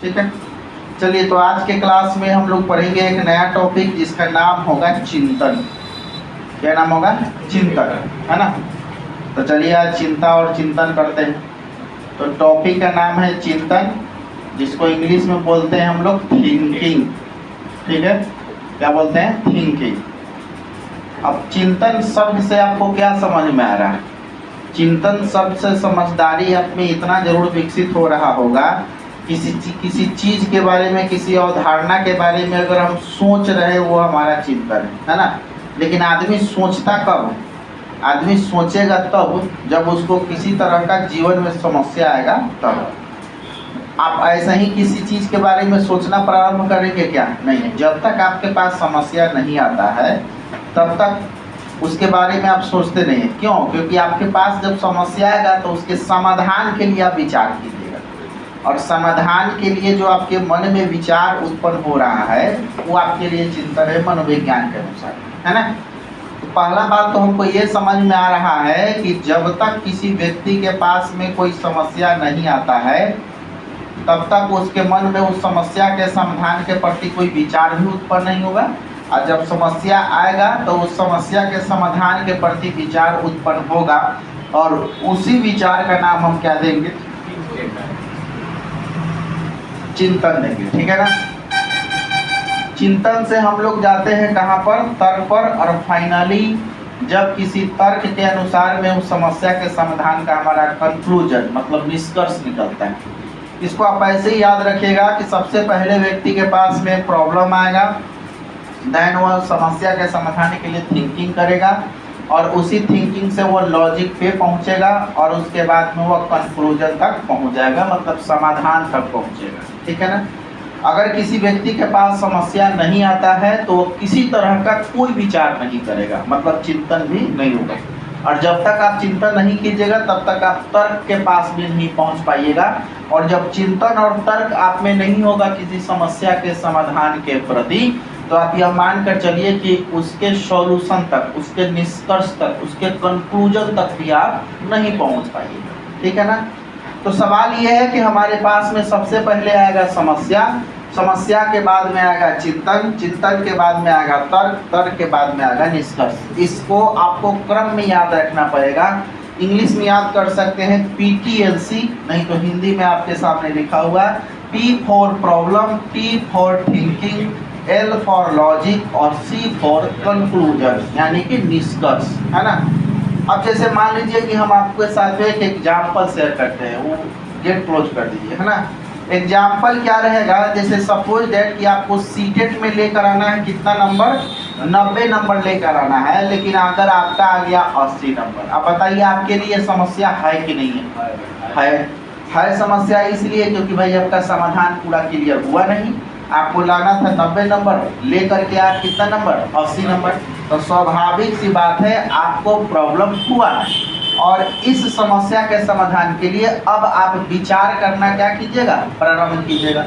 ठीक है, चलिए तो आज के क्लास में हम लोग पढ़ेंगे एक नया टॉपिक जिसका नाम होगा चिंतन। क्या नाम होगा? चिंतन, है ना। तो चलिए आज चिंता और चिंतन करते हैं। तो टॉपिक का नाम है चिंतन, जिसको इंग्लिश में बोलते हैं हम लोग थिंकिंग। ठीक है, क्या बोलते हैं? थिंकिंग। अब चिंतन शब्द से आपको क्या समझ में आ रहा है? चिंतन शब्द से समझदारी आप में इतना जरूर विकसित हो रहा होगा, किसी चीज के बारे में, किसी अवधारणा के बारे में अगर हम सोच रहे हैं वो हमारा चिंतन है ना। लेकिन आदमी सोचता कब? आदमी सोचेगा तब जब उसको किसी तरह का जीवन में समस्या आएगा तब। आप ऐसा ही किसी चीज के बारे में सोचना प्रारंभ करेंगे क्या? नहीं। जब तक आपके पास समस्या नहीं आता है तब तक उसके बारे में आप सोचते नहीं हैं। क्यों? क्योंकि आपके पास जब समस्या आएगा तो उसके समाधान के लिए आप विचार कीजिएगा, और समाधान के लिए जो आपके मन में विचार उत्पन्न हो रहा है वो आपके लिए चिंतन है, मनोविज्ञान के अनुसार, है ना। तो पहला बात तो हमको ये समझ में आ रहा है कि जब तक किसी व्यक्ति के पास में कोई समस्या नहीं आता है तब तक उसके मन में उस समस्या के समाधान के प्रति कोई विचार भी उत्पन्न नहीं होगा, और जब समस्या आएगा तो उस समस्या के समाधान के प्रति विचार उत्पन्न होगा, और उसी विचार का नाम हम क्या देंगे? चिंतन देंगे। ठीक है ना। चिंतन से हम लोग जाते हैं कहाँ पर? तर्क पर, और फाइनली जब किसी तर्क के अनुसार में उस समस्या के समाधान का हमारा कंक्लूजन मतलब निष्कर्ष निकलता है। इसको आप ऐसे ही याद रखिएगा कि सबसे पहले व्यक्ति के पास में प्रॉब्लम आएगा, देन वह समस्या के समाधान के लिए थिंकिंग करेगा, और उसी थिंकिंग से वो लॉजिक पे पहुंचेगा, और उसके बाद में वो कंक्लूजन तक पहुंच जाएगा, मतलब समाधान तक पहुंचेगा। ठीक है ना। अगर किसी व्यक्ति के पास समस्या नहीं आता है तो वो किसी तरह का कोई विचार नहीं करेगा, मतलब चिंतन भी नहीं होगा। और जब तक आप चिंतन नहीं कीजिएगा तब तक आप तर्क के पास भी नहीं पहुंच पाइएगा, और जब चिंतन और तर्क आप में नहीं होगा किसी समस्या के समाधान के प्रति, तो आप यह मानकर चलिए कि उसके सॉल्यूशन तक, उसके निष्कर्ष तक, उसके कंक्लूजन तक भी आप नहीं पहुंच पाइएगा। ठीक है ना। तो सवाल यह है कि हमारे पास में सबसे पहले आएगा समस्या, समस्या के बाद में आएगा चिंतन, चिंतन के बाद में आएगा तर्क, तर्क के बाद में आएगा निष्कर्ष। इसको आपको क्रम में याद रखना पड़ेगा। इंग्लिश में याद कर सकते हैं PTLC, नहीं तो हिंदी में आपके सामने लिखा हुआ है P for problem, T for thinking, L for logic और C फॉर कंक्लूजन, यानी कि निष्कर्ष, है ना। अब जैसे मान लीजिए कि हम आपके साथ एक एग्जाम्पल शेयर करते हैं, वो गेट क्लोज कर दीजिए, है ना। एग्जाम्पल क्या रहेगा? जैसे सपोज डेट कि आपको सीटेट में लेकर आना है कितना नंबर? 90 नंबर लेकर आना है, लेकिन अगर आपका आ गया 80 नंबर, अब बताइए आपके लिए समस्या है कि नहीं है? है समस्या इसलिए क्योंकि भाई आपका समाधान पूरा क्लियर हुआ नहीं। आपको लाना था 90 नंबर, लेकर के आप कितना नंबर? 80 नंबर। तो स्वाभाविक सी बात है आपको प्रॉब्लम हुआ है, और इस समस्या के समाधान के लिए अब आप विचार करना क्या कीजिएगा? प्रारंभ कीजिएगा।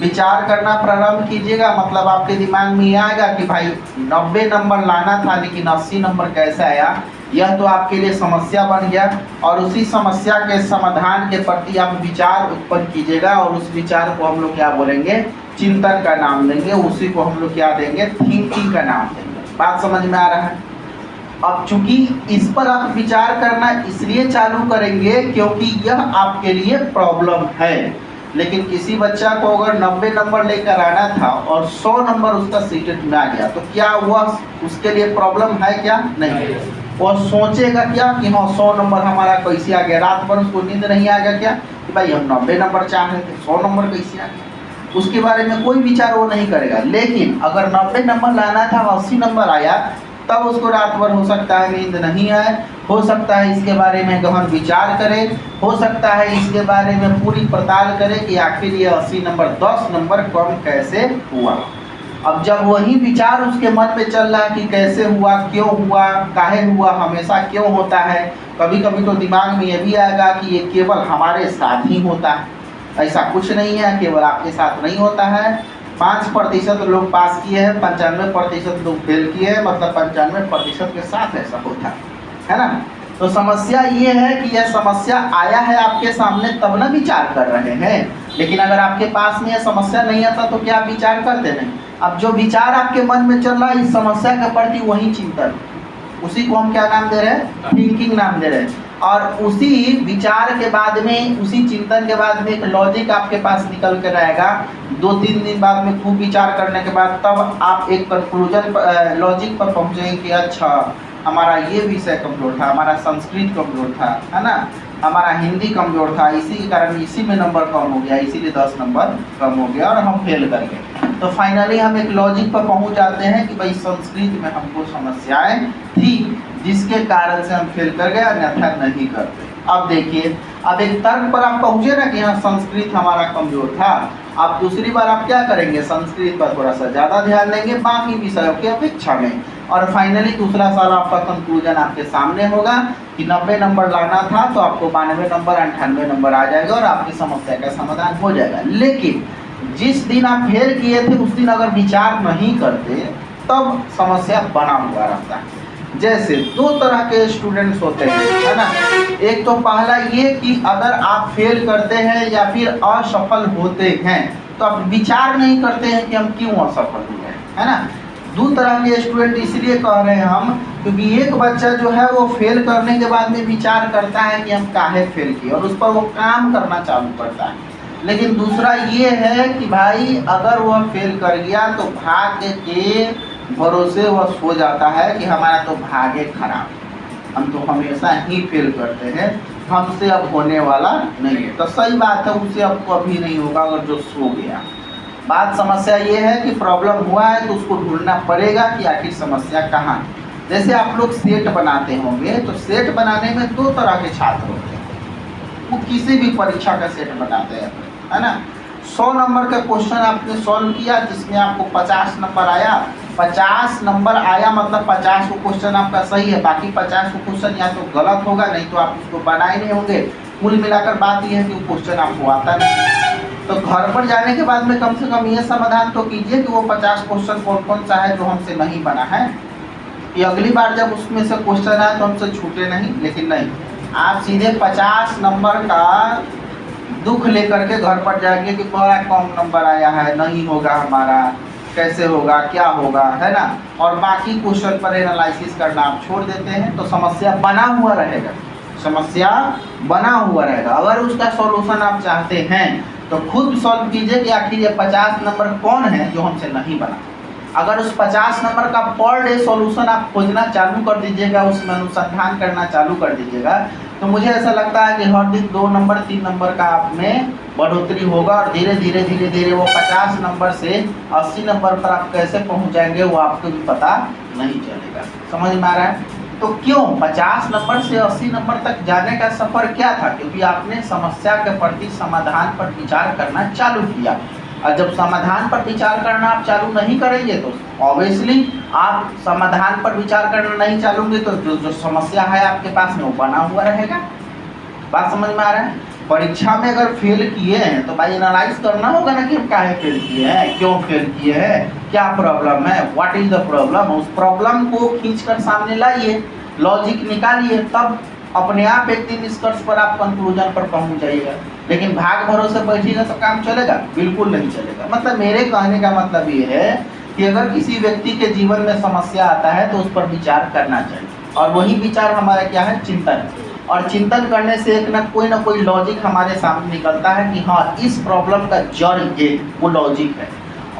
विचार करना प्रारंभ कीजिएगा मतलब आपके दिमाग में ये आएगा कि भाई 90 नंबर लाना था लेकिन 80 नंबर कैसे आया? यह तो आपके लिए समस्या बन गया, और उसी समस्या के समाधान के प्रति आप विचार उत्पन्न कीजिएगा, और उस विचार को हम लोग क्या बोलेंगे? चिंतन का नाम देंगे। उसी को हम लोग क्या देंगे? थिंकिंग का नाम देंगे। बात समझ में आ रहा है? अब चूंकि इस पर आप विचार करना इसलिए चालू करेंगे क्योंकि यह आपके लिए प्रॉब्लम है। लेकिन किसी बच्चा को अगर 90 नंबर लेकर आना था और 100 नंबर उसका सीटेट में आ गया, तो क्या वह उसके लिए प्रॉब्लम है? क्या नहीं। वो सोचेगा क्या कि हाँ 100 नंबर हमारा कैसे आ गया? रात भर उसको नींद नहीं आएगा क्या कि भाई हम 90 नंबर चाह रहे थे, 100 नंबर कैसे आ गया? उसके बारे में कोई विचार वो नहीं करेगा। लेकिन अगर 90 नंबर लाना था, 80 नंबर आया, तब उसको रात भर हो सकता है नींद नहीं आए, हो सकता है इसके बारे में गहन विचार करे, हो सकता है इसके बारे में पूरी पड़ताल करे कि आखिर ये 80 नंबर 10 नंबर कम कैसे हुआ। अब जब वही विचार उसके मन में चल रहा है कि कैसे हुआ, क्यों हुआ, काहे हुआ, हमेशा क्यों होता है, कभी कभी तो दिमाग में ये भी आएगा कि ये केवल हमारे साथ ही होता है। ऐसा कुछ नहीं है, केवल आपके साथ नहीं होता है। 5% लोग पास किए हैं, 95% लोग फेल किए हैं, मतलब 95% के साथ ऐसा होता है ना। तो समस्या ये है कि यह समस्या आया है आपके सामने तब ना विचार कर रहे हैं। लेकिन अगर आपके पास में यह समस्या नहीं आता तो क्या आप विचार करते नहीं। अब जो विचार आपके मन में चल रहा है इस समस्या के प्रति वही चिंतन, उसी को हम क्या नाम दे रहे हैं, थिंकिंग नाम दे रहे हैं। और उसी विचार के बाद में, उसी चिंतन के बाद में एक लॉजिक आपके पास निकल कर रहेगा। 2-3 दिन बाद में खूब विचार करने के बाद तब आप एक कंक्लूजन लॉजिक पर पहुंचेंगे कि अच्छा हमारा ये विषय कमजोर था, हमारा संस्कृत कमजोर था, है ना, हमारा हिंदी कमजोर था, इसी के कारण इसी में नंबर कम हो गया, इसीलिए 10 नंबर कम हो गया और हम फेल कर गए। तो फाइनली हम एक लॉजिक पर पहुंच जाते हैं कि भाई संस्कृत में हमको समस्याएं थी जिसके कारण से हम फेल कर गए, अन्यथा नहीं करते। अब देखिए, अब एक तर्क पर आप पहुंचे ना कि हाँ संस्कृत हमारा कमजोर था। अब दूसरी बार आप क्या करेंगे, संस्कृत पर थोड़ा सा ज़्यादा ध्यान देंगे बाकी विषयों की अपेक्षा में, और फाइनली दूसरा साल आपका कंक्लूजन आपके सामने होगा कि 90 नंबर लाना था तो आपको 92 नंबर 98 नंबर आ जाएगा और आपकी समस्या का समाधान हो जाएगा। लेकिन जिस दिन आप फेल किए थे उस दिन अगर विचार नहीं करते तब समस्या बना हुआ रहता है। जैसे 2 तरह के स्टूडेंट्स होते हैं, है ना। एक तो पहला ये कि अगर आप फेल करते हैं या फिर असफल होते हैं तो आप विचार नहीं करते हैं कि हम क्यों असफल हुए, है ना। 2 तरह के स्टूडेंट इसलिए कह रहे हैं हम क्योंकि एक बच्चा जो है वो फेल करने के बाद में विचार करता है कि हम काहे फेल किए और उस पर वो काम करना चालू करता है। लेकिन दूसरा ये है कि भाई अगर वह फेल कर गया तो भाग्य के भरोसे वह सो जाता है कि हमारा तो भाग्य खराब, हम तो हमेशा ही फेल करते हैं, हमसे अब होने वाला नहीं है। तो सही बात है, उससे अब कभी नहीं होगा अगर जो सो गया। बात समस्या ये है कि प्रॉब्लम हुआ है तो उसको ढूंढना पड़ेगा कि आखिर समस्या कहाँ है। जैसे आप लोग सेट बनाते होंगे तो सेट बनाने में 2 तरह के छात्र होते हैं, वो किसी भी परीक्षा का सेट बनाते हैं, है ना। 100 नंबर का क्वेश्चन आपने सॉल्व किया जिसमें आपको 50 नंबर आया। 50 नंबर आया मतलब 50 को क्वेश्चन आपका सही है, बाकी 50 को क्वेश्चन या तो गलत होगा नहीं तो आप उसको बनाए नहीं होंगे। कुल मिलाकर बात यह है कि वो क्वेश्चन आपको आता नहीं। तो घर पर जाने के बाद में कम से कम ये समाधान तो कीजिए कि वो 50 क्वेश्चन कौन कौन सा है जो हमसे नहीं बना है, कि अगली बार जब उसमें से क्वेश्चन आए तो हमसे छूटे नहीं। लेकिन नहीं, आप सीधे 50 नंबर का दुख लेकर के घर पर जाएंगे कि बड़ा कम नंबर आया है, नहीं होगा हमारा, कैसे होगा, क्या होगा, है ना। और बाकी क्वेश्चन पर एनालिसिस करना आप छोड़ देते हैं तो समस्या बना हुआ रहेगा, समस्या बना हुआ रहेगा। अगर उसका सॉल्यूशन आप चाहते हैं तो खुद सॉल्व कीजिए कि आखिर ये 50 नंबर कौन है जो हमसे नहीं बना। अगर उस 50 नंबर का पर डे सॉल्यूशन आप खोजना चालू कर दीजिएगा, उसमें अनुसंधान करना चालू कर दीजिएगा, तो मुझे ऐसा लगता है कि हर दिन 2 नंबर 3 नंबर का आप में बढ़ोतरी होगा और धीरे धीरे वो 50 नंबर से 80 नंबर पर आप कैसे पहुंच जाएंगे वो आपको भी पता नहीं चलेगा। समझ में आ रहा है। तो क्यों 50 नंबर से 80 नंबर तक जाने का सफ़र क्या था, क्योंकि आपने समस्या के प्रति समाधान पर विचार करना चालू किया। और जब समाधान पर विचार करना आप चालू नहीं करेंगे तो ऑब्वियसली आप समाधान पर विचार करना नहीं चालूंगे तो जो समस्या है आपके पास में वो बना हुआ रहेगा। बात समझ में आ रहा है। परीक्षा में अगर फेल किए हैं तो भाई एनालाइज करना होगा ना कि हम काहे फेल किए हैं, क्यों फेल किए हैं, क्या प्रॉब्लम है, व्हाट इज द प्रॉब्लम। उस प्रॉब्लम को खींचकर सामने लाइए, लॉजिक निकालिए, तब अपने आप एक दिन निष्कर्ष पर आप कंक्लूजन पर पहुंच जाइएगा। लेकिन भाग भरोसे बैठिएगा तो काम चलेगा, बिल्कुल नहीं चलेगा। मतलब मेरे कहने का मतलब ये है कि अगर किसी व्यक्ति के जीवन में समस्या आता है तो उस पर विचार करना चाहिए, और वही विचार हमारा क्या है, चिंतन। और चिंतन करने से एक ना कोई लॉजिक हमारे सामने निकलता है कि हाँ इस प्रॉब्लम का जड़ ये वो लॉजिक है,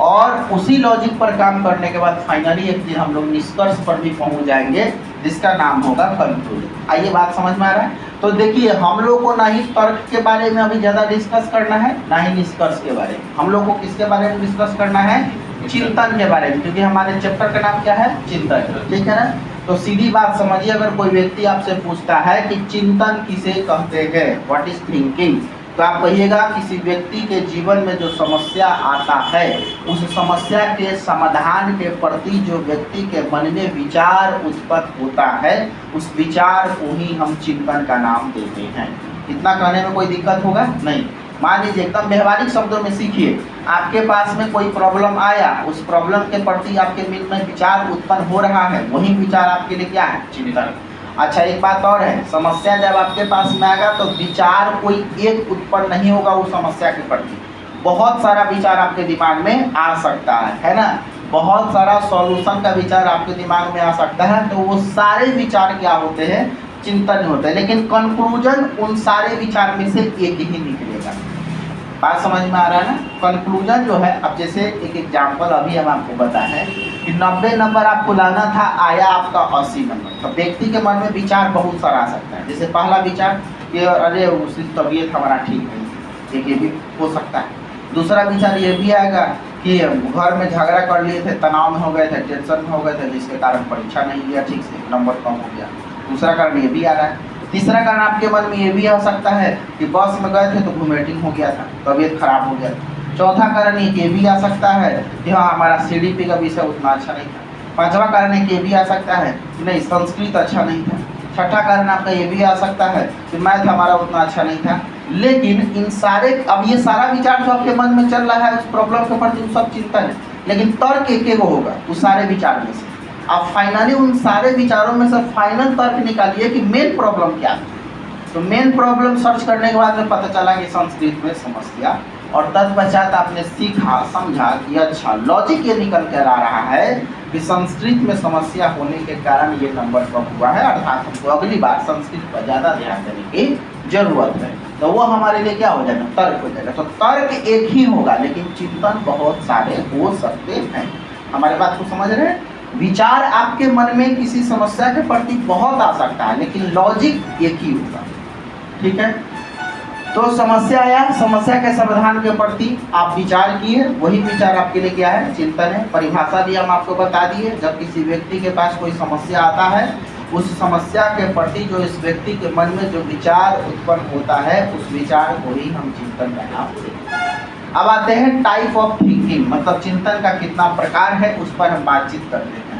और उसी लॉजिक पर काम करने के बाद फाइनली एक दिन हम लोग निष्कर्ष पर भी पहुंच जाएंगे जिसका नाम होगा कंक्लूजन। आइए बात समझ में आ रहा है। तो देखिए, हम लोग को ना ही तर्क के बारे में अभी ज़्यादा डिस्कस करना है, ना ही निष्कर्ष के बारे में। हम लोग को किसके बारे में डिस्कस करना है, चिंतन के बारे में, क्योंकि हमारे चैप्टर का नाम क्या है, चिंतन। ठीक है ना। तो सीधी बात समझिए, अगर कोई व्यक्ति आपसे पूछता है कि चिंतन किसे कहते हैं, व्हाट इज थिंकिंग, तो आप कहिएगा किसी व्यक्ति के जीवन में जो समस्या आता है उस समस्या के समाधान के प्रति जो व्यक्ति के मन में विचार उत्पन्न होता है उस विचार को ही हम चिंतन का नाम देते हैं। इतना कहने में कोई दिक्कत होगा नहीं। मान लीजिए एकदम व्यवहारिक शब्दों में सीखिए, आपके पास में कोई प्रॉब्लम आया, उस प्रॉब्लम के प्रति आपके मन में विचार उत्पन्न हो रहा है, वही विचार आपके लिए क्या है, चिंतन। अच्छा, एक बात और है, समस्या जब आपके पास में आएगा तो विचार कोई एक उत्पन्न नहीं होगा उस समस्या के प्रति, बहुत सारा विचार आपके दिमाग में आ सकता है ना, बहुत सारा सॉल्यूशन का विचार आपके दिमाग में आ सकता है। तो वो सारे विचार क्या होते हैं, चिंतन होते हैं, लेकिन कंक्लूजन उन सारे विचार में से एक ही निकलेगा। बात समझ में आ रहा है ना। कंक्लूजन जो है, अब जैसे एक एग्जांपल अभी हम आपको बताएं कि 90 नंबर आपको लाना था, आया आपका 80 नंबर। तो व्यक्ति के मन में विचार बहुत सारा आ सकता है। जैसे पहला विचार कि अरे उसकी तबीयत हमारा ठीक नहीं, एक ये भी हो सकता है। दूसरा विचार ये भी आएगा कि घर में झगड़ा कर लिए थे, तनाव में हो गए थे, टेंशन में हो गए थे, जिसके कारण परीक्षा नहीं दिया ठीक से, नंबर कम हो गया। दूसरा कारण ये भी आ रहा है। तीसरा कारण आपके मन में ये भी आ सकता है कि बस में गए थे तो वोमिटिंग हो गया था, तबीयत खराब हो गया था। चौथा कारण ये भी आ सकता है कि हाँ हमारा CDP का विषय उतना अच्छा नहीं था। पांचवा कारण ये भी आ सकता है कि नहीं संस्कृत अच्छा नहीं था। छठा कारण आपका ये भी आ सकता है कि मैथ हमारा उतना अच्छा नहीं था। लेकिन इन सारे, अब ये सारा विचार जो आपके मन में चल रहा है उस प्रॉब्लम के प्रति वो सब चिंतन है, लेकिन तर्क एक होगा उस सारे विचार में से। आप फाइनली उन सारे विचारों में से फाइनल तर्क निकालिए कि मेन प्रॉब्लम क्या है। तो मेन प्रॉब्लम सर्च करने के बाद में पता चला कि संस्कृत में समस्या, और तत्पश्चात आपने सीखा समझा कि अच्छा लॉजिक ये निकल कर आ रहा है कि संस्कृत में समस्या होने के कारण ये नंबर कम हुआ है, अर्थात हमको अगली बार संस्कृत पर ज़्यादा ध्यान देने की जरूरत है। तो वो हमारे लिए क्या हो जाएगा, तर्क हो जाएगा। तो तर्क एक ही होगा लेकिन चिंतन बहुत सारे हो सकते हैं। हमारे बात को समझ रहे हैं। विचार आपके मन में किसी समस्या के प्रति बहुत आ सकता है लेकिन लॉजिक एक ही होगा, ठीक है। तो समस्या आया, समस्या के समाधान के प्रति आप विचार किए, वही विचार आपके लिए क्या है, चिंतन है। परिभाषा भी हम आपको बता दिए। जब किसी व्यक्ति के पास कोई समस्या आता है, उस समस्या के प्रति जो इस व्यक्ति के मन में जो विचार उत्पन्न होता है उस विचार को ही हम चिंतन का नाम देते हैं। अब आते हैं टाइप ऑफ थिंकिंग, मतलब चिंतन का कितना प्रकार है उस पर हम बातचीत करते हैं।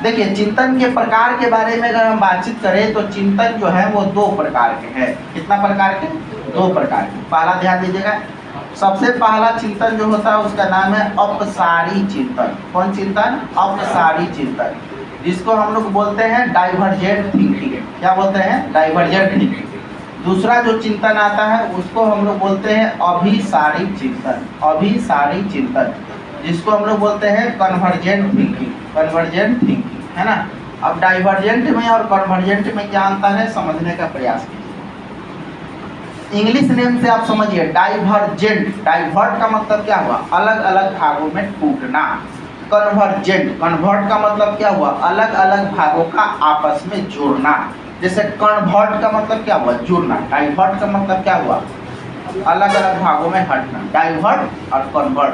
देखिए चिंतन के प्रकार के बारे में अगर हम बातचीत करें तो चिंतन जो है वो दो प्रकार के हैं। कितना प्रकार के, दो प्रकार के। पहला ध्यान दीजिएगा, सबसे पहला चिंतन जो होता है उसका नाम है अपसारी चिंतन। कौन चिंतन, अपसारी चिंतन, जिसको हम लोग बोलते हैं डाइवर्जेंट थिंकिंग। क्या बोलते हैं, डाइवर्जेंट थिंकिंग। दूसरा जो चिंतन आता है उसको हम लोग बोलते हैं अभिसारी चिंतन, अभिसारी चिंतन, जिसको हम लोग बोलते हैं कन्वर्जेंट थिंकिंग, कन्वर्जेंट थिंकिंग, है ना। अब डाइवर्जेंट में और कन्वर्जेंट में क्या अंतर है समझने का प्रयास कीजिए। इंग्लिश नेम से आप समझिए, डाइवर्जेंट, डाइवर्ट का मतलब क्या हुआ, अलग अलग भागों में टूटना। कन्वर्जेंट, कन्वर्ट का मतलब क्या हुआ, अलग अलग भागों का आपस में जोड़ना। जैसे कन्वर्ट का मतलब क्या हुआ, जुड़ना। डाइवर्ट का मतलब क्या हुआ, अलग अलग भागों में हटना। डाइवर्ट और कन्वर्ट,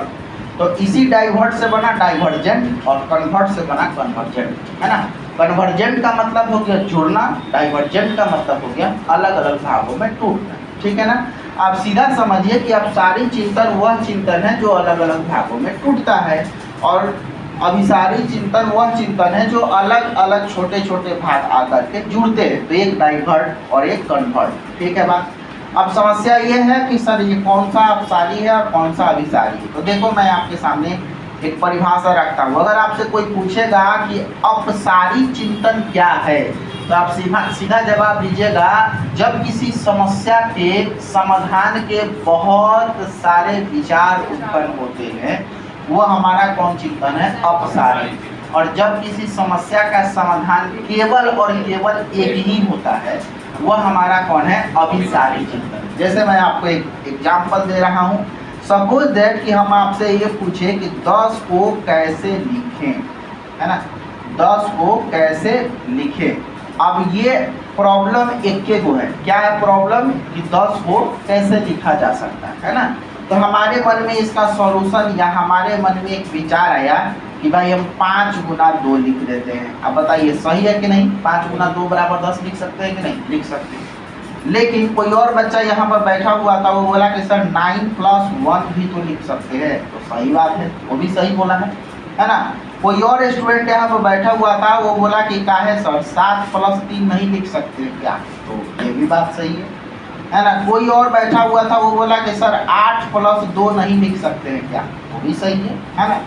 तो इसी डाइवर्ट से बना डाइवर्जेंट और कन्वर्ट से बना कन्वर्जेंट, है ना। कन्वर्जेंट का मतलब हो गया जुड़ना, डाइवर्जेंट का मतलब हो गया अलग अलग भागों में टूटना, ठीक है ना। आप सीधा समझिए कि अब सारी चिंतन वह चिंतन है जो अलग अलग भागों में टूटता है, और अभिसारी चिंतन वह चिंतन है जो अलग अलग छोटे छोटे भाग आकर के जुड़ते हैं। तो एक डाइवर्ट और एक कन्वर्ट, ठीक है बात। अब समस्या ये है कि सर ये कौन सा अपसारी है और कौन सा अभिसारी है। तो देखो मैं आपके सामने एक परिभाषा रखता हूँ। अगर आपसे कोई पूछेगा कि अपसारी चिंतन क्या है तो आप सीधा जवाब दीजिएगा, जब किसी समस्या के समाधान के बहुत सारे विचार उत्पन्न होते हैं वो हमारा कौन चिंतन है, अपसारी। और जब किसी समस्या का समाधान केवल और केवल एक ही होता है वह हमारा कौन है, अभिसारी चिंतन। जैसे मैं आपको एक एग्जाम्पल दे रहा हूँ। सपोज दैट कि हम आपसे ये पूछे कि 10 को कैसे लिखें, है ना, 10 को कैसे लिखें। अब ये प्रॉब्लम एक को है, क्या है प्रॉब्लम, कि 10 को कैसे लिखा जा सकता है ना। तो हमारे मन में इसका सॉल्यूशन या हमारे मन में एक विचार आया कि भाई हम 5 गुना 2 लिख देते हैं। अब बताइए सही है कि नहीं, 5 गुना 2 बराबर 10 लिख सकते हैं कि नहीं, लिख सकते हैं। लेकिन कोई और बच्चा यहाँ पर बैठा हुआ था, वो बोला कि सर 9 + 1 भी तो लिख सकते हैं। तो सही बात है, वो भी सही बोला है ना। कोई और स्टूडेंट यहाँ पर बैठा हुआ था, वो बोला कि क्या है सर 7 + 3 नहीं लिख सकते क्या, तो ये भी बात सही है ना। कोई और बैठा हुआ था, वो बोला कि सर 8 + 2 नहीं लिख सकते हैं क्या, वो भी सही है ना।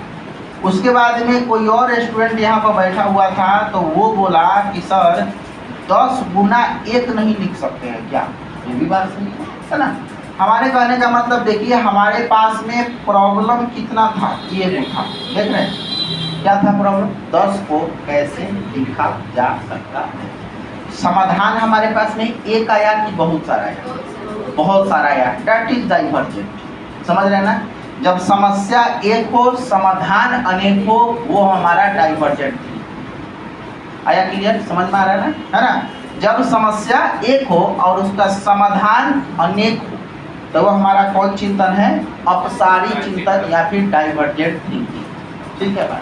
उसके बाद में कोई और स्टूडेंट यहाँ पर बैठा हुआ था, तो वो बोला कि सर 10 गुना 1 नहीं लिख सकते हैं क्या, ये भी बात सही है ना। हमारे कहने का मतलब देखिए, हमारे पास में प्रॉब्लम कितना था, ये वो था, देख रहे हैं क्या था प्रॉब्लम, 10 को कैसे लिखा जा सकता है। समाधान हमारे पास में एक आया कि बहुत सारा आया, बहुत सारा आया, दैट इज डाइवर्जेंट। समझ रहे हैं ना, जब समस्या एक हो समाधान अनेक हो वो हमारा डाइवर्जेंट आया। क्लियर, समझ में आ रहा है ना, है ना। जब समस्या एक हो और उसका समाधान अनेक हो तो वो हमारा कौन चिंतन है, अपसारी चिंतन या फिर डाइवर्जेंट थिंकिंग। ठीक है भाई,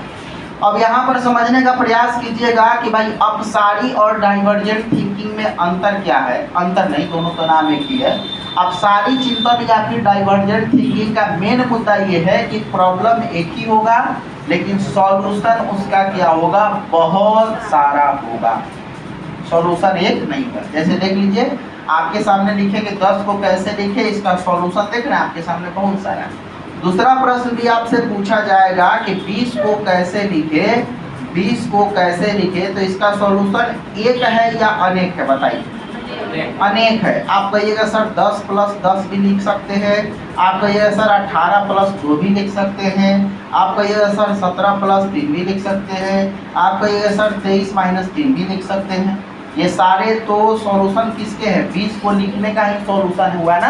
अब यहाँ पर समझने का प्रयास कीजिएगा कि भाई अपसारी और डाइवर्जेंट थिंकिंग में अंतर क्या है। अंतर नहीं, दोनों का नाम एक ही है। अपसारी चिंतन या फिर डाइवर्जेंट थिंकिंग का मेन मुद्दा ये है कि प्रॉब्लम एक ही होगा लेकिन सॉल्यूशन उसका क्या होगा, बहुत सारा होगा, सॉल्यूशन एक नहीं होगा। जैसे देख लीजिए, आपके सामने लिखे कि 10 को कैसे लिखे, इसका सॉल्यूशन देख रहे हैं आपके सामने बहुत सारा है। दूसरा प्रश्न भी आपसे पूछा जाएगा कि 20 को कैसे लिखे, 20 को कैसे लिखे, तो इसका सॉल्यूशन एक है या अनेक है, बताइए। अनेक है। आप कहिएगा सर 10 + 10 भी लिख सकते हैं, आप कहिएगा सर 18 + 2 भी लिख सकते हैं, आप कहिएगा सर 17 + 3 भी लिख सकते हैं, आप कहिएगा सर 23 - 3 भी लिख सकते हैं। ये सारे तो सॉल्यूशन किसके हैं, 20 को लिखने का ही सॉल्यूशन हुआ ना।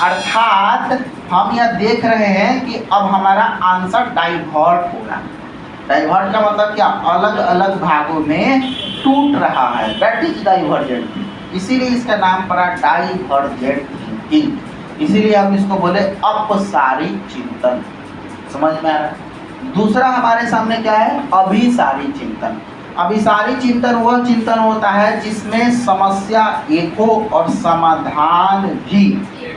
अर्थात हम यह देख रहे हैं कि अब हमारा आंसर डाइवर्ट होगा। डाइवर्ट का मतलब क्या, अलग अलग भागों में टूट रहा है, दैट इज डाइवर्जेंट। इसीलिए इसका नाम पड़ा डाइवर्जेंट थिंकिंग, इसीलिए हम इसको बोले अपसारी चिंतन। समझ में आ रहा है। दूसरा हमारे सामने क्या है, अभिसारी चिंतन। अभिसारी चिंतन वह चिंतन होता है जिसमें समस्या एक हो और समाधान भी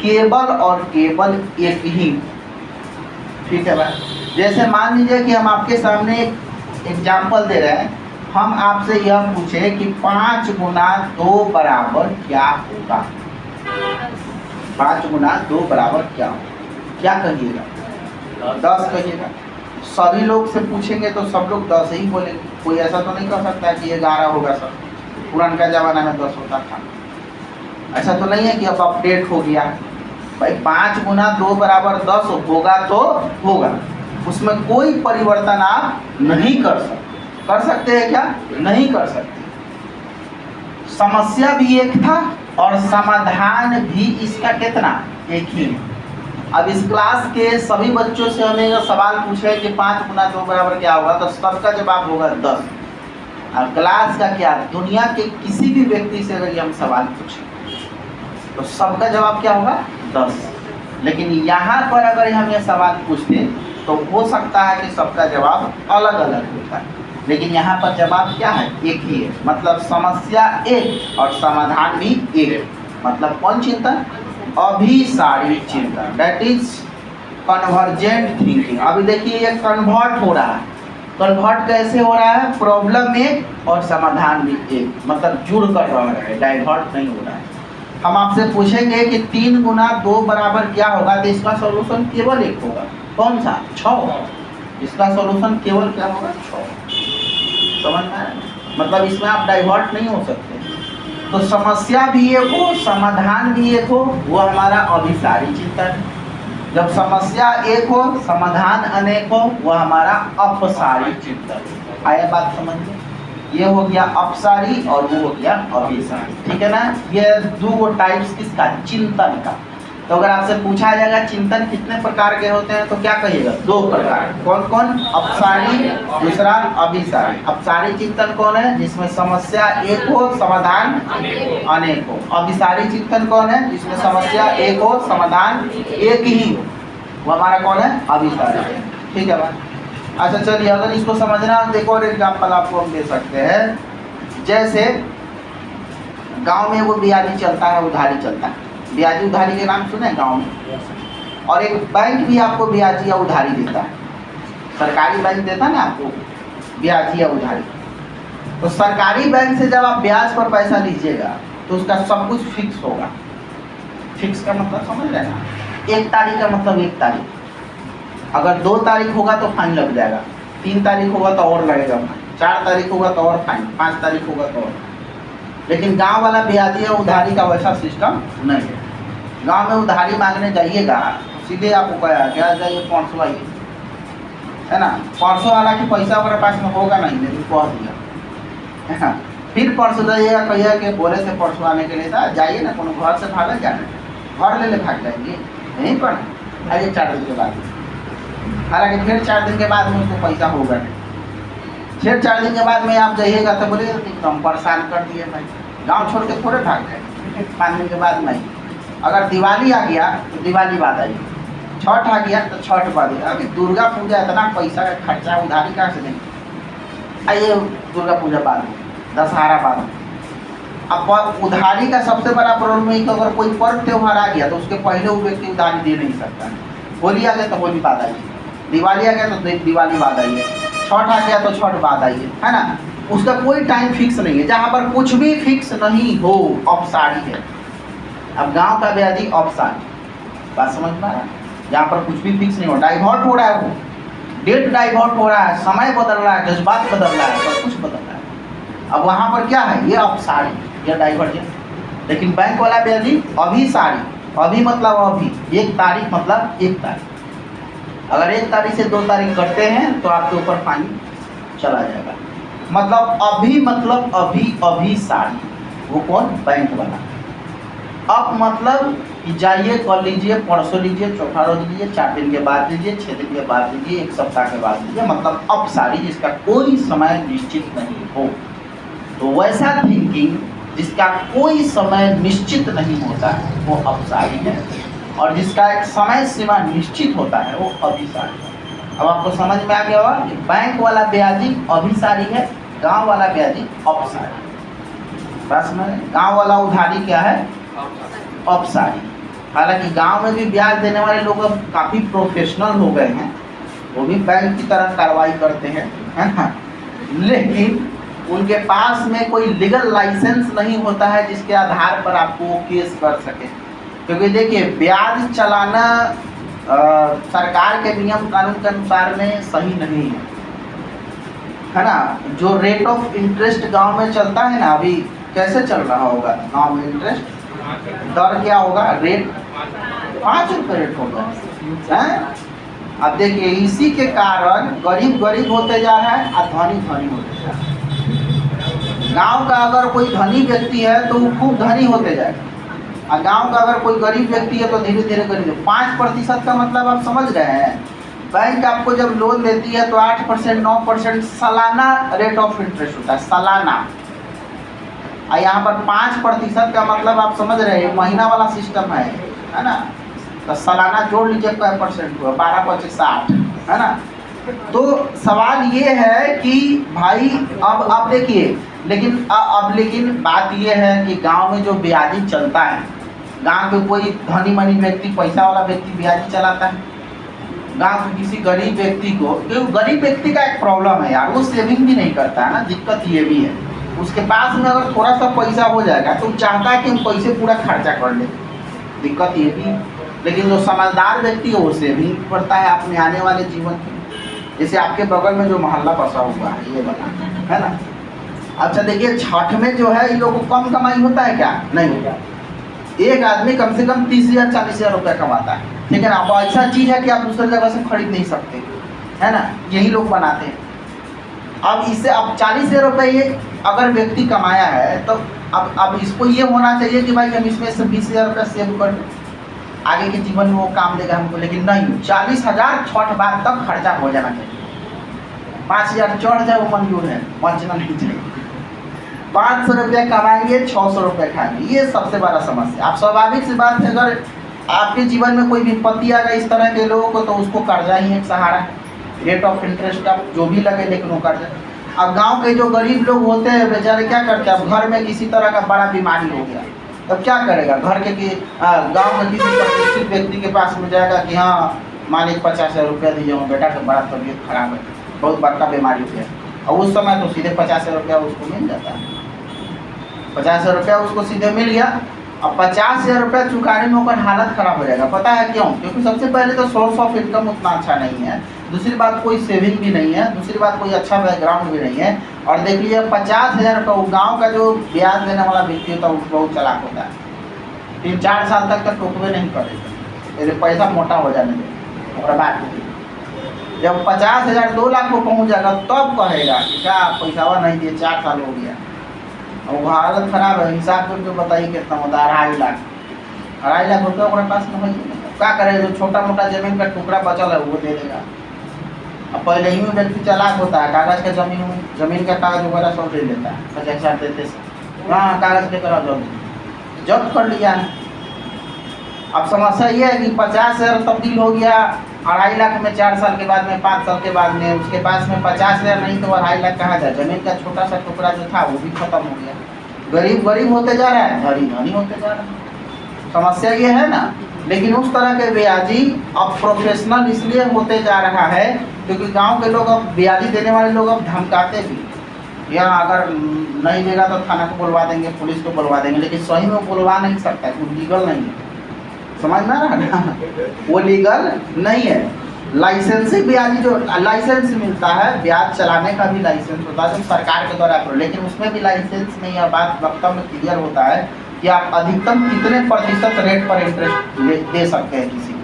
केवल और केवल एक ही। ठीक है भाई, जैसे मान लीजिए कि हम आपके सामने एक एग्जाम्पल दे रहे हैं, हम आपसे यह पूछे कि 5 × 2 बराबर क्या होगा, 5 × 2 बराबर क्या होगा, क्या कहिएगा, 10 कहिएगा। सभी लोग से पूछेंगे तो सब लोग 10 ही बोलेंगे, कोई ऐसा तो नहीं कर सकता कि 11 होगा। सर पुराना ज़माना में 10 होता था, ऐसा तो नहीं है कि अब अपडेट हो गया भाई। 5 × 2 बराबर 10 होगा तो होगा, उसमें कोई परिवर्तन आप नहीं कर सकते। कर सकते हैं क्या, नहीं कर सकते। समस्या भी एक था और समाधान भी इसका कितना, एक ही है। अब इस क्लास के सभी बच्चों से हमें यह सवाल पूछे कि 5 × 2 बराबर क्या होगा, तो सबका जवाब होगा 10। अब क्लास का क्या, दुनिया के किसी भी व्यक्ति से अगर हम सवाल पूछें तो सबका जवाब क्या होगा, 10। लेकिन यहाँ पर अगर हम ये सवाल पूछते तो हो सकता है कि सबका जवाब अलग अलग होता है, लेकिन यहाँ पर जवाब क्या है, एक ही है। मतलब समस्या एक और समाधान भी एक, मतलब कौन चिंतन, अभिसारी चिंतन, दैट इज कन्वर्जेंट थिंकिंग। अभी देखिए ये कन्वर्ट हो रहा है। कन्वर्ट कैसे हो रहा है, प्रॉब्लम एक और समाधान भी एक, मतलब जुड़ कर रह रहा है, डाइवर्ट नहीं हो रहा है। हम आपसे पूछेंगे कि 3 × 2 बराबर क्या होगा, तो इसका सॉल्यूशन केवल एक होगा, कौन सा, 6। इसका सॉल्यूशन केवल क्या होगा, 6। समझ में आया, मतलब इसमें आप डाइवर्ट नहीं हो सकते। तो समस्या भी एक हो समाधान भी एक हो, वो हमारा अभिसारी चिंतन। जब समस्या एक हो समाधान अनेक हो, वो हमारा अपसारी चिंतन। आया बात समझ में, ये हो गया अपसारी और वो हो गया अभिसारी। ठीक है ना, ये 2 टाइप्स किसका, चिंतन का। तो अगर आपसे पूछा जाएगा चिंतन कितने प्रकार के होते हैं तो क्या कहिएगा, 2 प्रकार। कौन कौन, अपसारी, दूसरा अभिसारी। अपसारी चिंतन कौन है, जिसमें समस्या एक हो समाधान अनेक हो। अभिसारी चिंतन कौन है, जिसमें समस्या एक हो समाधान एक ही हो, वो हमारा कौन है, अभिसारी। ठीक है भाई। अच्छा चलिए, अगर इसको समझना है तो एक और एग्जाम्पल आपको हम दे सकते हैं। जैसे गांव में वो ब्याजी चलता है, उधारी चलता है, ब्याजी उधारी के नाम सुने गांव में। और एक बैंक भी आपको ब्याजी या उधारी देता है, सरकारी बैंक देता है ना आपको ब्याजी या उधारी। तो सरकारी बैंक से जब आप ब्याज पर पैसा लीजिएगा तो उसका सब कुछ फिक्स होगा। फिक्स का मतलब समझ रहे हैं ना, 1 तारीख का मतलब 1 तारीख, अगर 2 तारीख होगा तो फाइन लग जाएगा, 3 तारीख होगा तो और लगेगा फाइन, 4 तारीख होगा तो और फाइन, 5 तारीख होगा तो और। लेकिन गांव वाला ब्याजी या उधारी का वैसा सिस्टम नहीं है। गांव में उधारी मांगने जाइएगा सीधे आपको कहा क्या जाइए 500 आइए, है ना। 500 हालांकि पैसा हमारे पास में होगा नहीं, लेकिन कह दिया, है ना। फिर परसों जाइएगा, कहिए कि बोले थे परसों आने के लिए था, जाइए ना, कोनो घर से भागे जाने, घर ले भाग जाएंगे यहीं पर आइए 4 दिन के बाद। हालांकि फिर 4 दिन के बाद में उसको पैसा होगा नहीं। फिर 4 दिन के बाद में आप जाइएगा तो बोले एकदम परेशान कर दिए भाई, गाँव छोड़ के थोड़े भाग जाए। 5 दिन के बाद नहीं। अगर दिवाली आ गया तो दिवाली बाद आइए, छठ आ गया तो छठ बाद आइए। अभी दुर्गा पूजा इतना पैसा का खर्चा, उधारी कहाँ से देंगे, आइए दुर्गा पूजा बाद में, दशहरा बाद में। अब उधारी का सबसे बड़ा प्रॉब्लम है कि अगर कोई पर्व त्यौहार आ गया तो उसके पहले वो व्यक्ति उधारी दे नहीं सकता। होली आ गया तो होली बाद आइए, दिवाली आ गया तो दिवाली बाद आइए, छठ आ गया तो छठ बाद आइए, है ना। उसका कोई टाइम फिक्स नहीं है। जहाँ पर कुछ भी फिक्स नहीं हो, औपसारी है। अब गांव का ब्याजी औपसारी, बात समझ पा रहा है। जहाँ पर कुछ भी फिक्स नहीं हो, डाइवर्ट हो रहा है, वो डेट डाइवर्ट हो रहा है, समय बदल रहा है, जज्बात बदल रहा है, सब कुछ बदल रहा है। अब वहाँ पर क्या है, ये औपसारी, ये डाइवर्जेंस। लेकिन बैंक वाला ब्याजी अभी सारी, अभी मतलब अभी, 1 तारीख मतलब 1 तारीख। अगर 1 तारीख से 2 तारीख करते हैं तो आपके ऊपर फाइन चला जाएगा। मतलब अभी मतलब अभी अभी सारी, वो कौन, बैंक वाला। अब मतलब जाइए, कर लीजिए, परसों लीजिए, चौथा रोज लीजिए, 4 दिन के बाद लीजिए, 6 दिन के बाद लीजिए, 1 सप्ताह के बाद लीजिए, मतलब अब सारी, जिसका कोई समय निश्चित नहीं हो। तो वैसा थिंकिंग जिसका कोई समय निश्चित नहीं होता है वो अपसारी है, और जिसका एक समय सीमा निश्चित होता है वो अभिसारी है। अब आपको समझ में आ गया होगा कि बैंक वाला ब्याजी अभिसारी है, गांव वाला ब्याजी अपसारी। बस में गांव वाला उधारी क्या है, अपसारी। हालांकि गांव में भी ब्याज देने वाले लोग अब काफ़ी प्रोफेशनल हो गए हैं, वो भी बैंक की तरह कार्रवाई करते हैं, है ना। लेकिन उनके पास में कोई लीगल लाइसेंस नहीं होता है जिसके आधार पर आपको वो केस कर सके। क्योंकि देखिए, ब्याज चलाना सरकार के नियम कानून के अनुसार में सही नहीं है ना। जो रेट ऑफ इंटरेस्ट गांव में चलता है ना, अभी कैसे चल रहा होगा गांव में इंटरेस्ट दर, क्या होगा, रेट 5 रुपये रेट होगा, है। अब देखिए, इसी के कारण गरीब गरीब होते जा रहा है और धनी धनी होते जा रहा है। गांव का अगर कोई धनी व्यक्ति है तो वो खूब धनी होते जाएगा, और गांव का अगर कोई गरीब व्यक्ति है तो धीरे धीरे गरीब। 5% का मतलब आप समझ रहे हैं। बैंक आपको जब लोन देती है तो 8% 9% सालाना रेट ऑफ इंटरेस्ट होता है, सालाना। और यहाँ पर 5% का मतलब आप समझ रहे हैं, महीना वाला सिस्टम है ना। तो सालाना जोड़ लीजिए, क्या परसेंट हुआ, 12/60, है ना। तो सवाल ये है कि भाई अब देखिए, लेकिन बात ये है कि गांव में जो ब्याजी चलता है, गांव के कोई धनी मनी व्यक्ति, पैसा वाला व्यक्ति ब्याजी चलाता है। गांव के किसी गरीब व्यक्ति को, क्योंकि गरीब व्यक्ति का एक प्रॉब्लम है यार, वो सेविंग भी नहीं करता है ना। दिक्कत ये भी है, उसके पास में अगर थोड़ा सा पैसा हो जाएगा तो चाहता है कि हम पैसे पूरा खर्चा कर लें, दिक्कत ये भी है। लेकिन जो समझदार व्यक्ति है वो सेविंग करता है अपने आने वाले जीवन के। जैसे आपके बगल में जो मोहल्ला बसा हुआ है, ये बना, है ना। अच्छा देखिए, छठ में जो है इन लोगों को कम कमाई होता है क्या, नहीं होता। एक आदमी कम से कम 30,000 40,000 रुपया कमाता है, ठीक है ना। अब ऐसा चीज़ है कि आप दूसरी जगह से खरीद नहीं सकते, है ना, यही लोग बनाते हैं। अब इससे अब 40,000 रुपये अगर व्यक्ति कमाया है तो अब इसको ये होना चाहिए कि भाई हम इसमें से 20,000 रुपया सेव कर लें, आगे के जीवन में वो काम देगा हमको। लेकिन नहीं, 40,000 छठ बाद तक खर्चा हो जाना चाहिए। 5,000 चढ़ जाए वो मंजूर है, बचना नहीं चाहिए। 500 रुपया कमाएंगे, 600 रुपया खाएंगे, ये सबसे बड़ा समस्या। आप स्वाभाविक सी बात है, अगर आपके जीवन में कोई विपत्ति आ गई इस तरह के लोगों को, तो उसको कर्जा ही एक सहारा, रेट ऑफ इंटरेस्ट का जो भी लगे, लेकिन वो कर्जा। अब गांव के जो गरीब लोग होते हैं बेचारे क्या करते हैं, अब घर में किसी तरह का बड़ा बीमारी हो गया, तब क्या करेगा, घर के गांव में किसी प्रतिष्ठित व्यक्ति के पास में जाएगा कि हाँ मालिक 50,000 रुपया दीजिए, बेटा का बड़ा तबीयत खराब है, बहुत बड़का बीमारी हो गया। और उस समय तो सीधे 50,000 रुपया उसको मिल जाता है, 50,000 रुपया उसको सीधे मिल गया। अब 50,000 रुपया चुकाने में ओकर हालत खराब हो जाएगा। पता है क्यों? क्योंकि सबसे पहले तो सोर्स ऑफ इनकम उतना अच्छा नहीं है, दूसरी बात कोई सेविंग भी नहीं है, दूसरी बात कोई अच्छा बैकग्राउंड भी नहीं है। और देख लीजिए 50,000 रुपये, गाँव का जो ब्याज देने वाला व्यक्ति होता है वो बहुत चालाक होता है, 3-4 साल तक तो टोकबे नहीं करेगा, यदि पैसा मोटा हो जाने दे और बात नहीं। जब 50,000 2 लाख को पहुंच जाएगा तब कहेगा कि क्या पैसावा नहीं दिए, 4 साल हो गया और हालत खराब है। हिसाब करके बताइए कितना होता है, 2.5 लाख, 2.5 लाख रुपये हमारे पास में क्या करे, जो छोटा मोटा जमीन का टुकड़ा बचल है वो दे देगा। अब पहले ही में व्यक्ति चालाक होता है, कागज के जमीन का कागज वगैरह सब ले लेता है, 50,000 देते से हाँ कागज के करा जब्त कर लिया है। अब समस्या ये है कि 50,000 तब्दील हो गया 2.5 लाख में, 4 साल के बाद में, 5 साल के बाद में उसके पास में 50,000 नहीं तो 2.5 लाख कहाँ जाए, जमीन का छोटा सा टुकड़ा जो था वो भी खत्म हो गया। गरीब गरीब होते जा रहा है, धनी धनी होते जा रहा है। समस्या ये है ना। लेकिन उस तरह के ब्याजी अब प्रोफेशनल इसलिए होते जा रहा है क्योंकि गांव के लोग अब ब्याजी देने वाले लोग अब धमकाते भी, या अगर नहीं देगा तो थाना को बुलवा देंगे, पुलिस को बुलवा देंगे, लेकिन सही में बुलवा नहीं सकता, वो लीगल नहीं है। समझ में आ रहा है ना, वो लीगल नहीं है। लाइसेंसिंग ब्याजी जो लाइसेंस मिलता है, ब्याज चलाने का भी लाइसेंस होता है जो सरकार के द्वारा, लेकिन उसमें भी लाइसेंस में यह बात वक्तव्य में क्लियर होता है कि आप अधिकतम कितने प्रतिशत रेट पर इंटरेस्ट दे सकते हैं किसी को।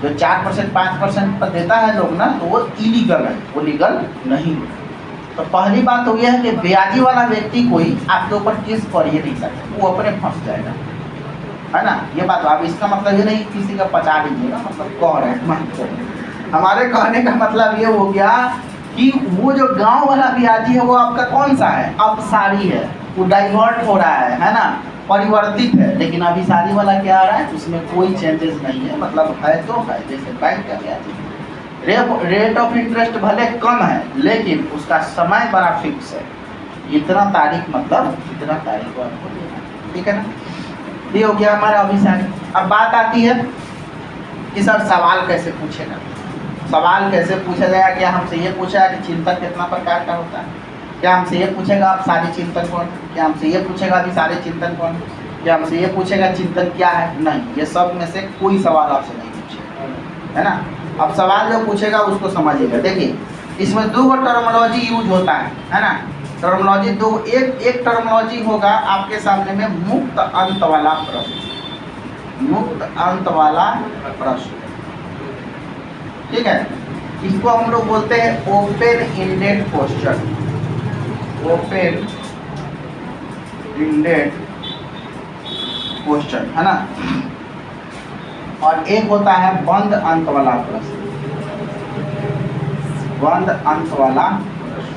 जो 4% 5% पर देता है लोग ना, तो वो इलीगल है, वो लीगल नहीं है। तो पहली बात तो यह है कि ब्याजी वाला व्यक्ति कोई आपके ऊपर केस कर ही नहीं सकता, वो अपने फंस जाएगा, है ना। ये बात अब इसका मतलब ये नहीं किसी का पचा लीजिएगा, मतलब कह रहे हैं, हमारे कहने का मतलब ये हो गया कि वो जो गांव वाला ब्याजी है वो आपका कौन सा है, अपसारी है, वो डाइवर्ट हो रहा है ना, परिवर्तित है। लेकिन अभी शादी वाला क्या आ रहा है, उसमें कोई चेंजेस नहीं है, मतलब है तो है जैसे बैंक का ब्याज। रेट ऑफ इंटरेस्ट भले कम है लेकिन उसका समय बड़ा फिक्स है, इतना तारीख मतलब इतना तारीख को आपको देना, ठीक है ना। ये हो गया हमारा अभिशारी। अब बात आती है कि सर सवाल कैसे पूछेगा, सवाल कैसे पूछा जाएगा। क्या हमसे ये पूछा है कि चिंतन कितना प्रकार का होता है, क्या हमसे ये पूछेगा आप सारे चिंतन कौन, क्या हमसे ये पूछेगा अभी सारे चिंतन कौन, क्या हमसे ये पूछेगा चिंतन क्या है, नहीं, ये सब में से कोई सवाल आपसे नहीं पूछेगा, है ना। अब सवाल जो पूछेगा उसको समझिएगा। देखिए इसमें 2 टर्मोलॉजी यूज होता है ना। टर्मोलॉजी 2, एक टर्मोलॉजी होगा आपके सामने में मुक्त अंत वाला प्रश्न, मुक्त अंत वाला प्रश्न, ठीक है। इसको हम लोग बोलते हैं open ended question, open ended question, है ना। और एक होता है बंद अंत वाला प्रश्न, बंद अंत वाला प्रश्न,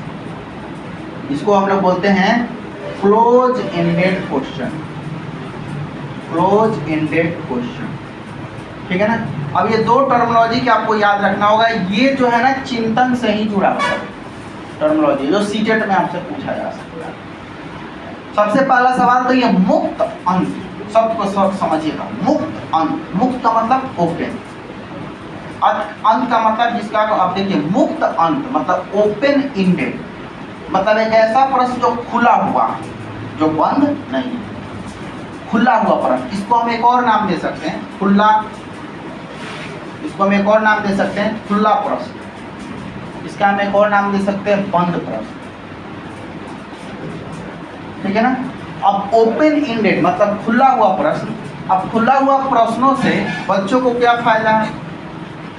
इसको हम लोग बोलते हैं close ended question, close ended question, ठीक है ना। अब ये 2 टर्मिनोलॉजी के आपको याद रखना होगा, ये जो है ना चिंतन से ही जुड़ा हुआ है टर्मिनोलॉजी, जो सीटेट में आपसे पूछा जा सकता है। सबसे पहला सवाल तो ये मुक्त अंत, सबको सब समझिएगा, मुक्त अंत, मुक्त का मतलब ओपन, अंत का मतलब जिसका आप देखिए मुक्त अंत मतलब ओपन एंडेड, मतलब एक ऐसा प्रश्न जो खुला हुआ, जो बंद नहीं, खुला हुआ प्रश्न। इसको हम एक और नाम दे सकते हैं खुला, इसको हम एक और नाम दे सकते हैं खुला प्रश्न, इसका हम एक और नाम दे सकते हैं बंद प्रश्न, ठीक है ना। अब ओपन एंडेड मतलब खुला हुआ प्रश्न। अब खुला हुआ प्रश्नों से बच्चों को क्या फायदा है,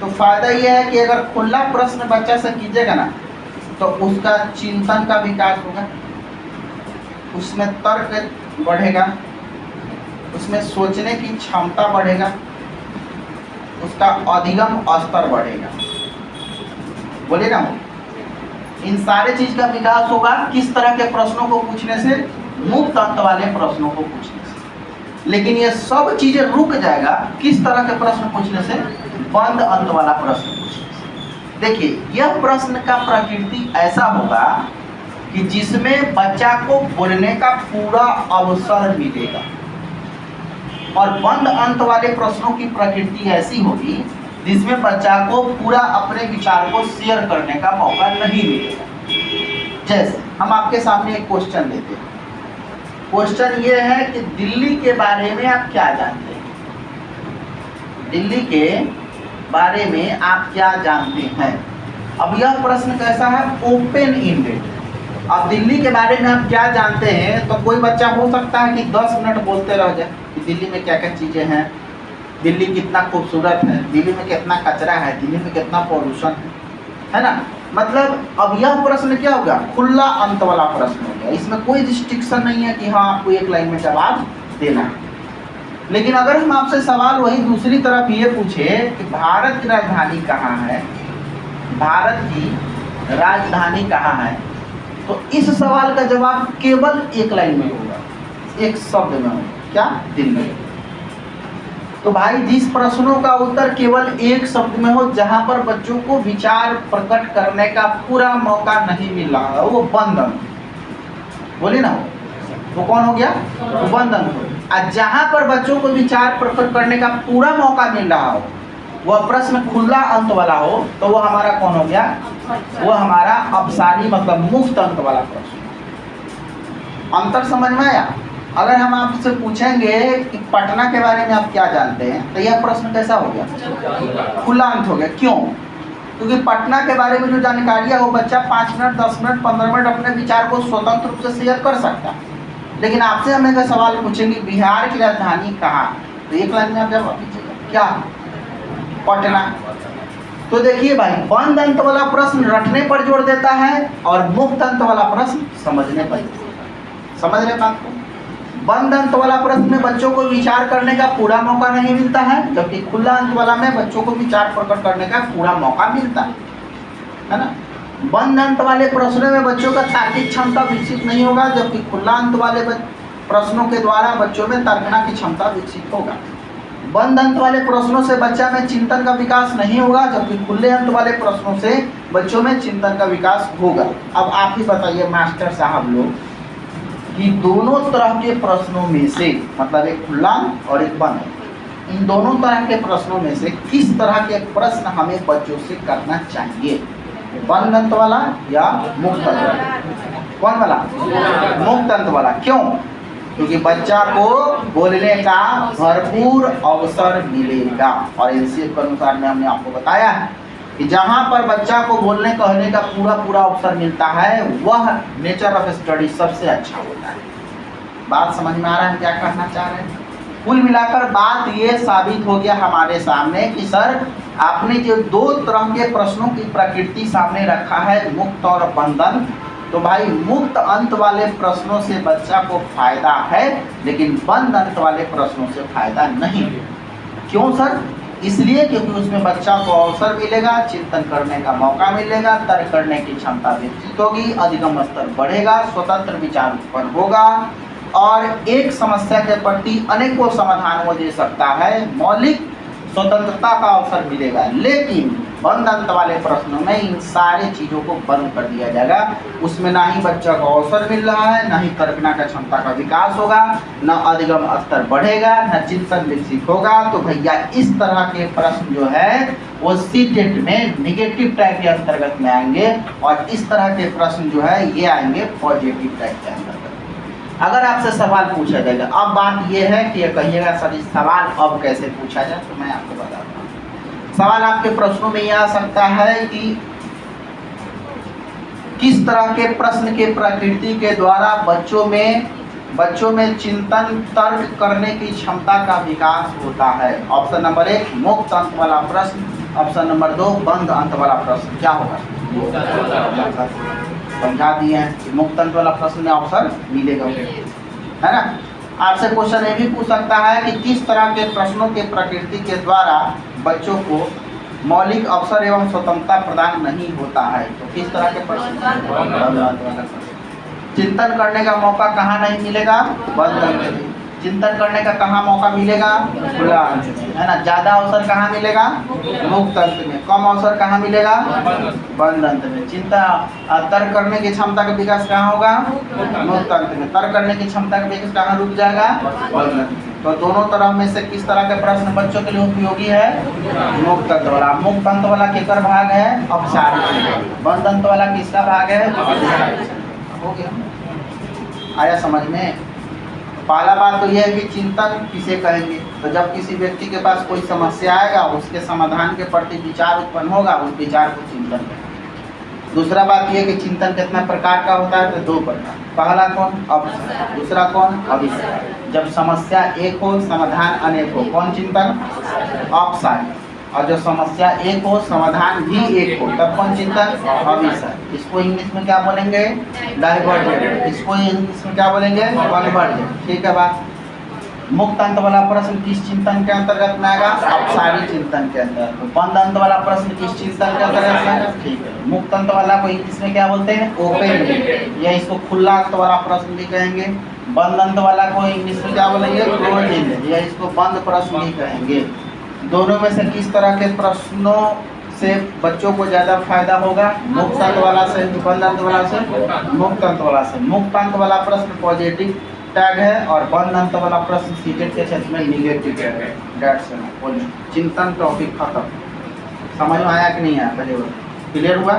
तो फायदा यह है कि अगर खुला प्रश्न बच्चा से कीजिएगा ना तो उसका चिंतन का विकास होगा, उसमें तर्क बढ़ेगा, उसमें सोचने की क्षमता बढ़ेगा, उसका अधिगम स्तर बढ़ेगा, बोलिए ना। इन सारे चीज का विकास होगा किस तरह के प्रश्नों को पूछने से, मुक्त अंत वाले प्रश्नों को पूछने से। लेकिन ये सब चीजें रुक जाएगा किस तरह के प्रश्न पूछने से, बंद अंत वाला प्रश्न पूछने से। देखिए यह प्रश्न का प्रकृति ऐसा होगा कि जिसमें बच्चा को बोलने का पूरा अवसर मिलेगा, और बंद अंत वाले प्रश्नों की प्रकृति ऐसी होगी जिसमें बच्चा को पूरा अपने विचार को शेयर करने का मौका नहीं मिलेगा। जैसे हम आपके सामने एक क्वेश्चन लेते हैं, क्वेश्चन ये है कि दिल्ली के बारे में आप क्या जानते हैं, दिल्ली के बारे में आप क्या जानते हैं। अब यह प्रश्न कैसा है, ओपन एंडेड। अब दिल्ली के बारे में आप क्या जानते हैं, तो कोई बच्चा हो सकता है कि 10 मिनट बोलते रह जाए, दिल्ली में क्या क्या चीज़ें हैं, दिल्ली कितना खूबसूरत है, दिल्ली में कितना कचरा है, दिल्ली में कितना पॉल्यूशन है ना। मतलब अब यह प्रश्न क्या हो गया, खुला अंत वाला प्रश्न हो गया। इसमें कोई रिस्ट्रिक्शन नहीं है कि हाँ आपको एक लाइन में जवाब देना है। लेकिन अगर हम आपसे सवाल वही दूसरी तरफ ये पूछे कि भारत की राजधानी कहाँ है, भारत की राजधानी कहाँ है, तो इस सवाल का जवाब केवल एक लाइन में होगा, एक शब्द में होगा, क्या, दिल्ली। तो भाई जिस प्रश्नों का उत्तर केवल एक शब्द में हो, जहां पर बच्चों को विचार प्रकट करने का पूरा मौका नहीं मिल रहा है, वो बंद अंक, बोले ना, वो कौन हो गया, वो बंद अंक। और जहां पर बच्चों को विचार प्रकट करने का पूरा मौका मिल रहा हो, वह प्रश्न खुला अंत वाला हो, तो वो हमारा कौन हो गया, वो हमारा अपसारी मतलब मुक्त अंत वाला प्रश्न। अंतर समझ में आया। अगर हम आपसे पूछेंगे कि पटना के बारे में आप क्या जानते हैं, तो यह प्रश्न कैसा हो गया, खुला अंत हो गया। क्यों? क्योंकि पटना के बारे में जो जानकारी है वो बच्चा 5 मिनट 10 मिनट 15 मिनट अपने विचार को स्वतंत्र रूप से शेयर कर सकता है। लेकिन आपसे हम एक सवाल पूछेंगे बिहार की राजधानी कहाँ, तो एक लाइन में आप जवाब दीजिएगा, क्या, पटना। तो देखिए भाई, बंद अंत वाला प्रश्न रटने पर जोर देता है और मुक्त अंत वाला प्रश्न समझने पर। समझ रहे बात को? बंद अंत वाला प्रश्न में बच्चों को विचार करने का पूरा मौका नहीं मिलता है, जबकि खुला अंत वाला में बच्चों को विचार प्रकट करने का पूरा मौका मिलता है ना। बंद अंत वाले प्रश्नों में बच्चों का तार्किक क्षमता विकसित नहीं होगा, जबकि खुला अंत वाले प्रश्नों के द्वारा बच्चों में तर्कना की क्षमता विकसित होगा। बंद अंत वाले प्रश्नों से बच्चा में चिंतन का विकास नहीं होगा, जबकि खुले अंत वाले प्रश्नों से बच्चों में चिंतन का विकास होगा। अब आप ही बताइए मास्टर साहब लोग कि दोनों तरह के प्रश्नों में से, मतलब एक खुला और एक बंद, इन दोनों तरह के प्रश्नों में से किस तरह के प्रश्न हमें बच्चों से करना चाहिए, बंद अंत वाला या मुक्त अंत वाला? कौन वाला? मुक्त अंत वाला। क्यों? क्योंकि बच्चा को बोलने का भरपूर अवसर मिलेगा। और एनसीएफ के अनुसार में हमने आपको बताया है कि जहाँ पर बच्चा को बोलने कहने का पूरा अवसर मिलता है, वह नेचर ऑफ स्टडी सबसे अच्छा होता है। बात समझ में आ रहा है क्या कहना चाह रहे हैं? कुल मिलाकर बात ये साबित हो गया हमारे सामने कि सर आपने जो दो तरह के प्रश्नों की प्रकृति सामने रखा है, मुक्त और बंद अंत, तो भाई मुक्त अंत वाले प्रश्नों से बच्चा को फायदा है, लेकिन बंद अंत वाले प्रश्नों से फायदा नहीं। क्यों सर? इसलिए क्योंकि उसमें बच्चा को अवसर मिलेगा, चिंतन करने का मौका मिलेगा, तर्क करने की क्षमता विकसित होगी, अधिगम स्तर बढ़ेगा, स्वतंत्र विचार उत्पन्न होगा और एक समस्या के प्रति अनेकों समाधान वो दे सकता है, मौलिक स्वतंत्रता का अवसर मिलेगा। लेकिन बंद अंत वाले प्रश्नों में इन सारे चीज़ों को बंद कर दिया जाएगा। उसमें ना ही बच्चा को अवसर मिल रहा है, ना ही कल्पना का क्षमता का विकास होगा, न अधिगम स्तर बढ़ेगा, न चिंतन विकसित होगा। तो भैया इस तरह के प्रश्न जो है वो सीटेट में निगेटिव टाइप के अंतर्गत में आएंगे और इस तरह के प्रश्न जो है ये आएंगे पॉजिटिव टाइप के अंतर्गत। अगर आपसे सवाल पूछा जाएगा, अब बात ये है कि ये कहिएगा सर इस सवाल अब कैसे पूछा जाए, तो मैं आपको बताता हूँ। सवाल आपके प्रश्नों में यह आ सकता है कि किस तरह के प्रश्न के प्रकृति के द्वारा बच्चों में चिंतन तर्क करने की क्षमता का विकास होता है। ऑप्शन नंबर 1 मुक्त अंत वाला प्रश्न, ऑप्शन नंबर 2 बंद अंत वाला प्रश्न। क्या होगा? समझा दिए हैं कि मुक्त अंत वाला प्रश्न में अवसर मिलेगा, है ना। आपसे क्वेश्चन ये भी पूछ सकता है कि किस तरह के प्रश्नों के प्रकृति के द्वारा बच्चों को मौलिक अवसर एवं स्वतंत्रता प्रदान नहीं होता है, तो किस तरह के प्रश्न? चिंतन करने का मौका कहाँ नहीं मिलेगा? बंद अंत में। चिंतन करने का कहाँ मौका मिलेगा? खुला अंत में, है ना। ज़्यादा अवसर कहाँ मिलेगा? मुक्त अंत में। कम अवसर कहाँ मिलेगा? बंद अंत में। चिंता तर्क करने की क्षमता का विकास कहाँ होगा? मुक्त अंत में। तर्क करने की क्षमता का विकास कहाँ रुक जाएगा? बंद अंत में। तो दोनों तरह में से किस तरह के प्रश्न बच्चों के लिए उपयोगी है? मुक्त अंत वाला। मुक्त अंत वाला किसका भाग है? अपसारी। बंद अंत वाला किसका भाग है? हो गया, आया समझ में? पहला बात तो यह है कि चिंतन किसे कहेंगे, तो जब किसी व्यक्ति के पास कोई समस्या आएगा उसके समाधान के प्रति विचार उत्पन्न होगा, उस विचार को चिंतन कहेंगे। दूसरा बात यह कि चिंतन कितना प्रकार का होता है, तो 2 प्रकार। पहला कौन, अपसार, दूसरा कौन, अभिसार। जब समस्या एक हो समाधान अनेक हो, कौन चिंतन, अपसार। और जो समस्या एक हो समाधान भी एक हो, तब कौन चिंतन, अभिसार। इसको इंग्लिश में क्या बोलेंगे, डाइवर्जेंट। इसको इंग्लिश में क्या बोलेंगे, कन्वर्जेंट। ठीक है बात। मुक्त अंत वाला प्रश्न किस चिंतन के अंतर्गत में आएगा, अपसारी चिंतन के अंतर्गत। बंद अंत वाला प्रश्न किस चिंतन के अंतर्गत में आएगा, ठीक है। मुक्त अंत वाला को इंग्लिश में क्या बोलते हैं, ओपन, या इसको खुला अंत वाला प्रश्न भी कहेंगे। बंद अंत वाला को इंग्लिश में क्या बोलेंगे, क्लोज एंडेड, या इसको बंद प्रश्न भी कहेंगे। दोनों में से किस तरह के प्रश्नों से बच्चों को ज्यादा फायदा होगा, मुक्त अंत वाला से, बंद अंत वाला से, मुक्त अंत वाला से। मुक्त अंत वाला प्रश्न पॉजिटिव टैग है और बंद अंत वाला प्रश्न सीटेट के क्षेत्र में निगेटिव टैग है। That's all. चिंतन टॉपिक खत्म। समझ में आया कि नहीं आया, पहले क्लियर हुआ,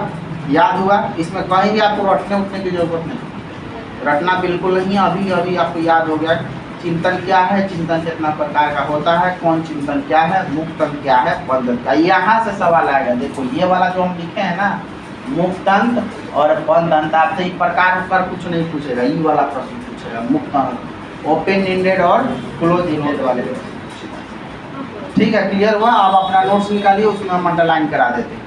याद हुआ। इसमें कहीं भी आपको रटने उठने की जरूरत नहीं, रटना बिल्कुल नहीं। अभी अभी आपको याद हो गया चिंतन क्या है, चिंतन कितना प्रकार का होता है, कौन चिंतन क्या है, मुक्तंत क्या है, बंधन क्या। यहाँ से सवाल आएगा। देखो ये वाला जो हम लिखे हैं ना, मुक्तंत और बंधन, आपसे एक प्रकार पर कुछ नहीं पूछेगा, ये वाला प्रश्न पूछेगा। मुक्तंत ओपन एंडेड और क्लोज एंडेड वाले। ठीक है, क्लियर हुआ। आप अपना नोट्स निकालिए, उसमें हम अंडरलाइन करा देते हैं।